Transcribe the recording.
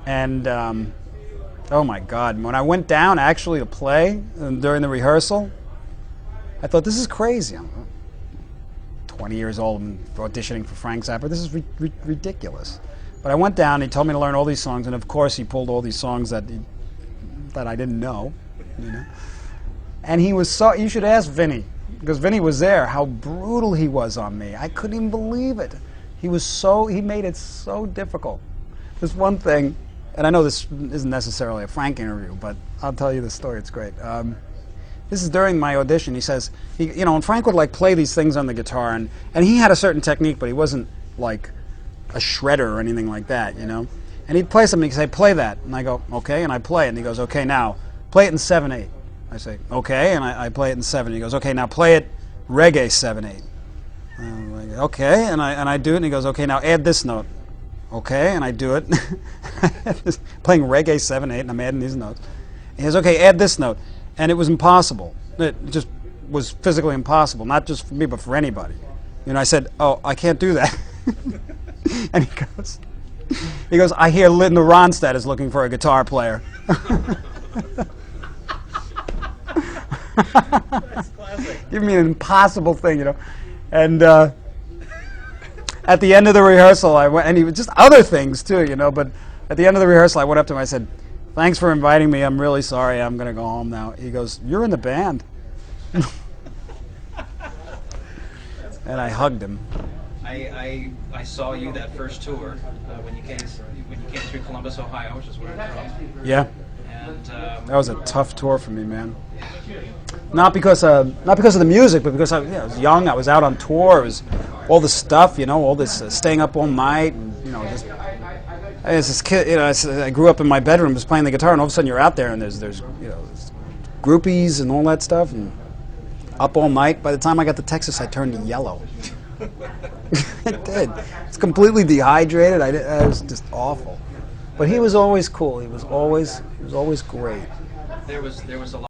And oh my God, when I went down actually to play during the rehearsal, I thought, this is crazy. I'm 20 years old and auditioning for Frank Zappa. This is ridiculous. But I went down, he told me to learn all these songs, and of course he pulled all these songs that I didn't know, you know. And he was so, you should ask Vinny, because Vinny was there, how brutal he was on me. I couldn't even believe it. He made it so difficult. There's one thing, and I know this isn't necessarily a Frank interview, but I'll tell you the story, it's great. This is during my audition. He says, you know, and Frank would like play these things on the guitar, and he had a certain technique, but he wasn't like a shredder or anything like that, you know. And he'd play something, he'd say, play that. And I go, okay, and I play it. And he goes, okay, now, play it in 7/8. I say, okay, and I play it in 7. He goes, okay, now play it reggae 7/8. Like, okay, and I do it, and he goes, okay, now add this note. Okay, and I do it. Playing reggae 7/8, and I'm adding these notes. He goes, okay, add this note. And it was impossible. It just was physically impossible, not just for me, but for anybody. You know, I said, oh, I can't do that. And he goes, I hear Linda Ronstadt is looking for a guitar player. That's classic. Give me an impossible thing, you know. And at the end of the rehearsal, I went, and he was just other things too, you know. But at the end of the rehearsal, I went up to him. I said, thanks for inviting me. I'm really sorry. I'm going to go home now. He goes, you're in the band. And I hugged him. I saw you that first tour when you came through Columbus, Ohio, which is where I'm from. Yeah. And that was a tough tour for me, man. Not because of the music, but because I was young. I was out on tour. It was all the stuff, you know, all this staying up all night, and you know, just as this kid, you know, I grew up in my bedroom, just playing the guitar, and all of a sudden you're out there, and there's you know, there's groupies and all that stuff, and up all night. By the time I got to Texas, I turned yellow. It did. It's completely dehydrated. I was just awful. But he was always cool. He was always great. there was a lot